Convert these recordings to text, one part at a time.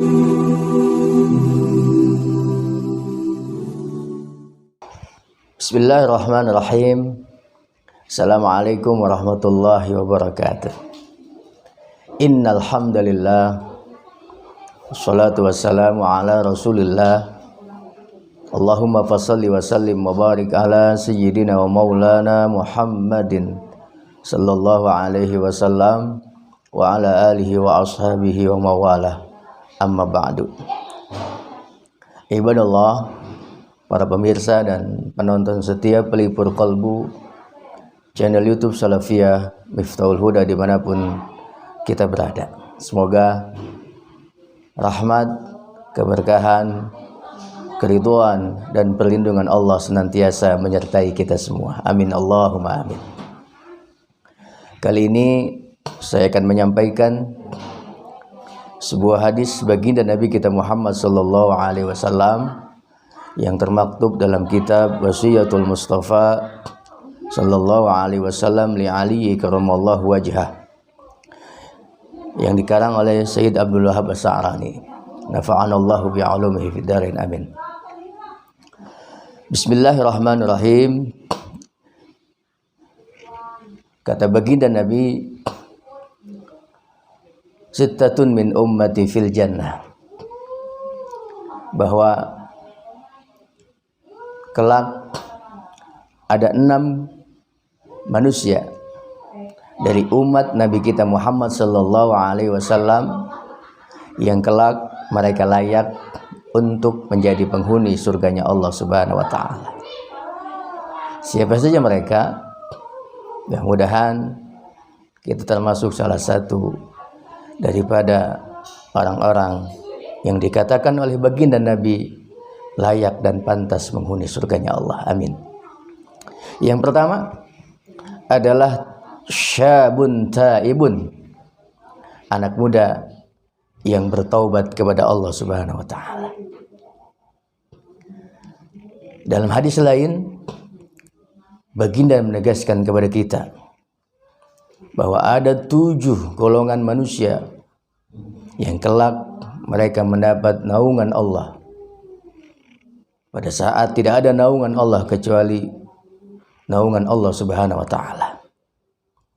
Bismillahirrahmanirrahim. Assalamualaikum warahmatullahi wabarakatuh. Innal hamdalillah wassalatu wassalamu ala Rasulillah. Allahumma fashalli wa sallim wa barik ala sayyidina wa maulana Muhammadin sallallahu alaihi wasallam wa ala alihi wa ashabihi wa mawalah. Amma ba'du. Ibadallah, para pemirsa dan penonton setia pelipur kalbu channel YouTube Salafiyah Miftahul Huda dimanapun kita berada, semoga rahmat, keberkahan, keridhaan dan perlindungan Allah senantiasa menyertai kita semua. Amin Allahumma amin. Kali ini saya akan menyampaikan sebuah hadis baginda Nabi kita Muhammad sallallahu alaihi wasallam yang termaktub dalam kitab Wasiyatul Mustafa sallallahu alaihi wasallam li Ali karramallahu wajhah, yang dikarang oleh Sayyid Abdul Wahab As-Sa'rani. Nafa'anallahu bi'ulumihi fid dharain amin. Bismillahirrahmanirrahim. Kata baginda Nabi, sittatun min ummati fil jannah, bahwa kelak ada 6 manusia dari umat Nabi kita Muhammad sallallahu alaihi wasallam yang kelak mereka layak untuk menjadi penghuni surganya Allah Subhanahu wa taala. Siapa saja mereka? Mudah-mudahan kita termasuk salah satu daripada orang-orang yang dikatakan oleh baginda Nabi layak dan pantas menghuni surganya Allah. Amin. Yang pertama adalah syabun taibun, anak muda yang bertaubat kepada Allah Subhanahu wa taala. Dalam hadis lain baginda menegaskan kepada kita bahwa ada 7 golongan manusia yang kelak mereka mendapat naungan Allah pada saat tidak ada naungan Allah kecuali naungan Allah Subhanahu wa taala.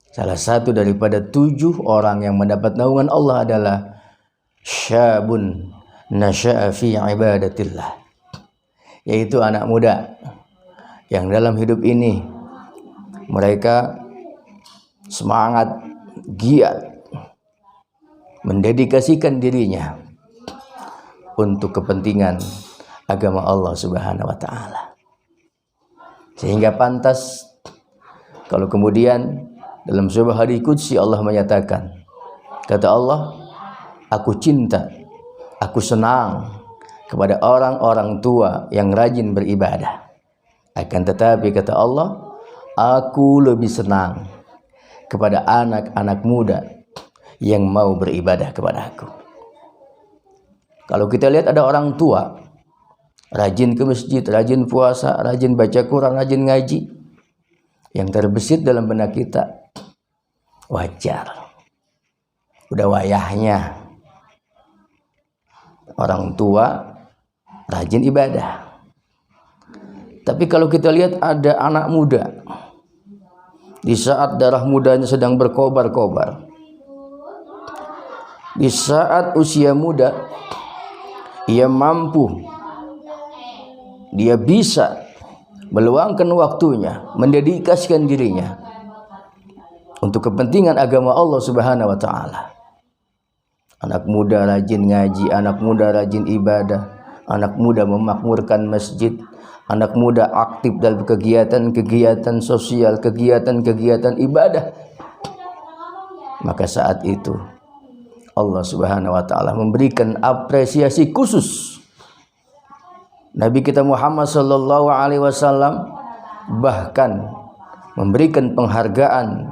Salah satu daripada 7 orang yang mendapat naungan Allah adalah syabun nasya'a fi ibadatillah, yaitu anak muda yang dalam hidup ini mereka semangat, giat mendedikasikan dirinya untuk kepentingan agama Allah Subhanahu wa taala. Sehingga pantas kalau kemudian dalam sebuah hadis qudsi Allah menyatakan, kata Allah, aku cinta, aku senang kepada orang-orang tua yang rajin beribadah. Akan tetapi kata Allah, aku lebih senang kepada anak-anak muda yang mau beribadah kepada aku. Kalau kita lihat ada orang tua rajin ke masjid, rajin puasa, rajin baca Quran, rajin ngaji, yang terbesit dalam benak kita, wajar, udah wayahnya orang tua rajin ibadah. Tapi kalau kita lihat ada anak muda di saat darah mudanya sedang berkobar-kobar, di saat usia muda ia mampu, dia bisa meluangkan waktunya, mendedikasikan dirinya untuk kepentingan agama Allah Subhanahu wa taala. Anak muda rajin ngaji, anak muda rajin ibadah, anak muda memakmurkan masjid, anak muda aktif dalam kegiatan-kegiatan sosial, kegiatan-kegiatan ibadah. Maka saat itu Allah Subhanahu wa taala memberikan apresiasi khusus. Nabi kita Muhammad sallallahu alaihi wasallam bahkan memberikan penghargaan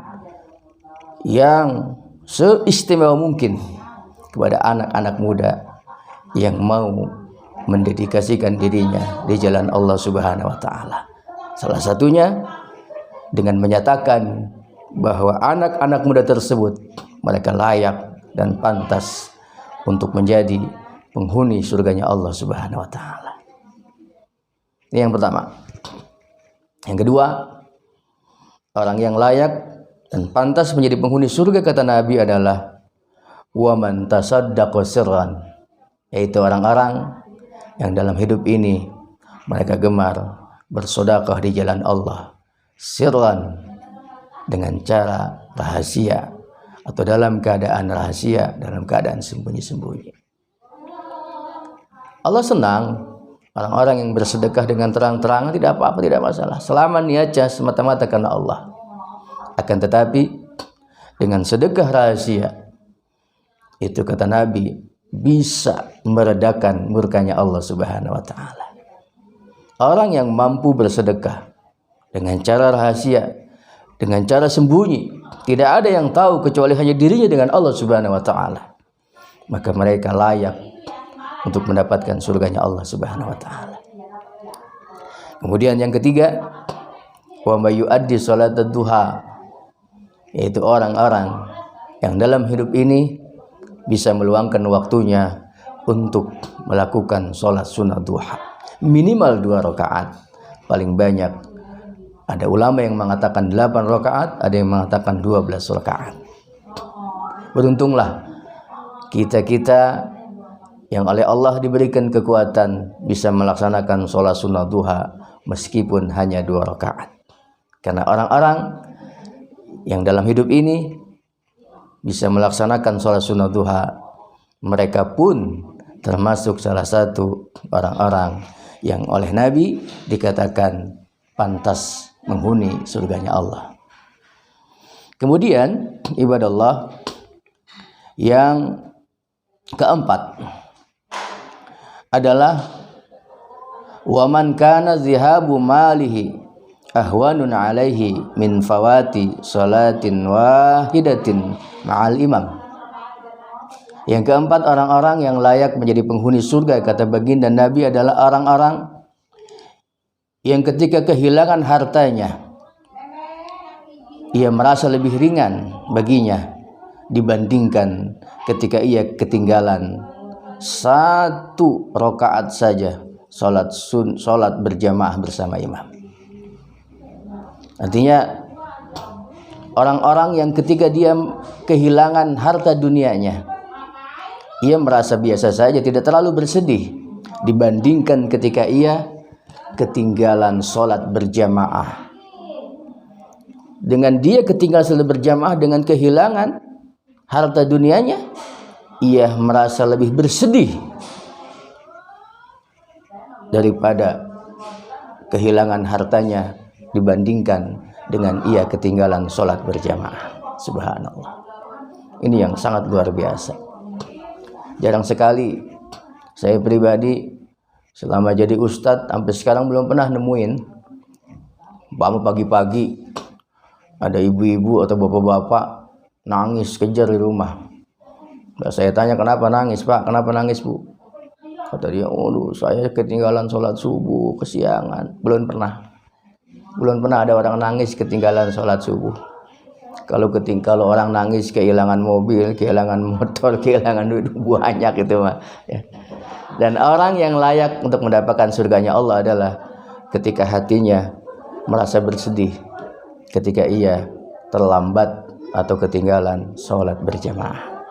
yang seistimewa mungkin kepada anak-anak muda yang mau mendedikasikan dirinya di jalan Allah Subhanahu wa taala. Salah satunya dengan menyatakan bahwa anak-anak muda tersebut mereka layak dan pantas untuk menjadi penghuni surganya Allah Subhanahu wa taala. Ini yang pertama. Yang kedua, orang yang layak dan pantas menjadi penghuni surga kata Nabi adalah wa man tasaddaqa sirran, yaitu orang-orang yang dalam hidup ini mereka gemar bersedekah di jalan Allah sirran, dengan cara rahasia atau dalam keadaan rahasia, dalam keadaan sembunyi-sembunyi. Allah senang orang-orang yang bersedekah dengan terang-terangan, tidak apa-apa, tidak masalah, selama niatnya semata-mata karena Allah. Akan tetapi dengan sedekah rahasia itu kata Nabi bisa meredakan murkanya Allah Subhanahu wa taala. Orang yang mampu bersedekah dengan cara rahasia, dengan cara sembunyi, tidak ada yang tahu kecuali hanya dirinya dengan Allah Subhanahu wa taala, maka mereka layak untuk mendapatkan surganya Allah Subhanahu wa taala. Kemudian yang ketiga, wa may yuaddi salatad duha, yaitu orang-orang yang dalam hidup ini bisa meluangkan waktunya untuk melakukan sholat sunat duha minimal 2 rakaat, paling banyak ada ulama yang mengatakan 8 rakaat, ada yang mengatakan 12 rakaat. Beruntunglah kita yang oleh Allah diberikan kekuatan bisa melaksanakan sholat sunat duha meskipun hanya 2 rakaat. Karena orang-orang yang dalam hidup ini bisa melaksanakan sholat sunat duha, mereka pun termasuk salah satu orang-orang yang oleh Nabi dikatakan pantas menghuni surganya Allah. Kemudian ibadah Allah yang keempat adalah wa man kana zihabu malihi ahwanun alaihi min fawati salatin wahidatin ma'al imam. Yang keempat, orang-orang yang layak menjadi penghuni surga kata baginda Nabi adalah orang-orang yang ketika kehilangan hartanya ia merasa lebih ringan baginya dibandingkan ketika ia ketinggalan 1 rakaat saja salat berjamaah bersama imam. Artinya orang-orang yang ketika dia kehilangan harta dunianya ia merasa biasa saja, tidak terlalu bersedih dibandingkan ketika ia ketinggalan sholat berjamaah. Dengan dia ketinggalan sholat berjamaah dengan kehilangan harta dunianya, ia merasa lebih bersedih daripada kehilangan hartanya dibandingkan dengan ia ketinggalan sholat berjamaah. Subhanallah. Ini yang sangat luar biasa. Jarang sekali saya pribadi selama jadi ustadz sampai sekarang belum pernah nemuin pagi-pagi ada ibu-ibu atau bapak-bapak nangis kejar di rumah. Saya tanya, kenapa nangis Pak? Kenapa nangis Bu? Kata dia, saya ketinggalan sholat subuh kesiangan. Belum pernah ada orang nangis ketinggalan sholat subuh. Kalau orang nangis kehilangan mobil, kehilangan motor, kehilangan duit banyak itu mah. Ya. Dan orang yang layak untuk mendapatkan surganya Allah adalah ketika hatinya merasa bersedih ketika ia terlambat atau ketinggalan sholat berjamaah.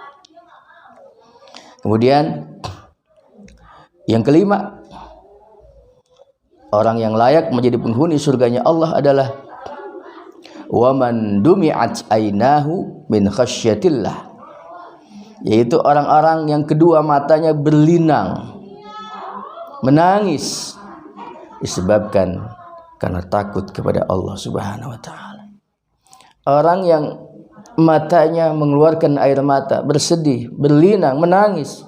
Kemudian yang kelima, orang yang layak menjadi penghuni surganya Allah adalah wa man dumi'at ainahu min khasyatillah, yaitu orang-orang yang kedua matanya berlinang menangis disebabkan karena takut kepada Allah Subhanahu wa taala. Orang yang matanya mengeluarkan air mata, bersedih, berlinang, menangis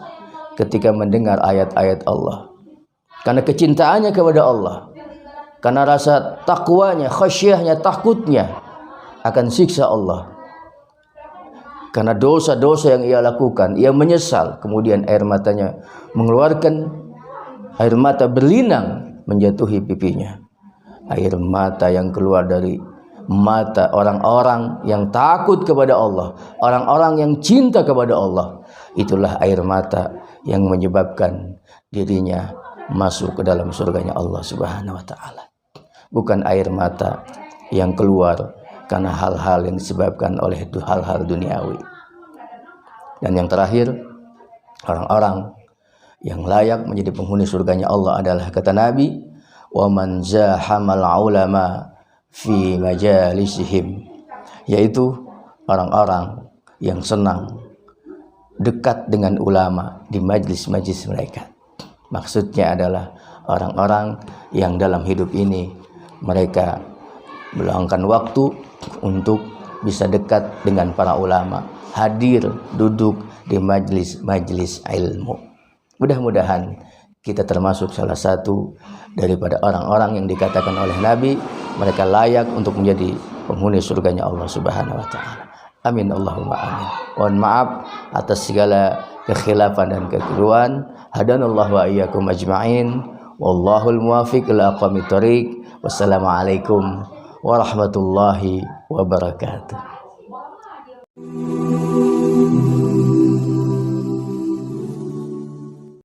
ketika mendengar ayat-ayat Allah karena kecintaannya kepada Allah, karena rasa takwanya, khasyahnya, takutnya akan siksa Allah, karena dosa-dosa yang ia lakukan, ia menyesal, kemudian air matanya mengeluarkan air mata berlinang menjatuhi pipinya. Air mata yang keluar dari mata orang-orang yang takut kepada Allah, orang-orang yang cinta kepada Allah, itulah air mata yang menyebabkan dirinya masuk ke dalam surganya Allah Subhanahu wa taala. Bukan air mata yang keluar karena hal-hal yang disebabkan oleh hal-hal duniawi. Dan yang terakhir, orang-orang yang layak menjadi penghuni surganya Allah adalah kata Nabi, wa man zahamal ulama fi majalisihim, yaitu orang-orang yang senang dekat dengan ulama di majlis-majlis mereka. Maksudnya adalah orang-orang yang dalam hidup ini mereka meluangkan waktu untuk bisa dekat dengan para ulama, hadir duduk di majlis-majlis ilmu. Mudah-mudahan kita termasuk salah satu daripada orang-orang yang dikatakan oleh Nabi mereka layak untuk menjadi penghuni surganya Allah Subhanahu wa taala. Amin Allahumma amin. Mohon maaf atas segala kekhilafan dan kekeliruan. Hadanallahu wa iyyakum ajma'in. Wallahul muwaffiq ila aqwamit thoriq. Wassalamualaikum warahmatullahi wabarakatuh.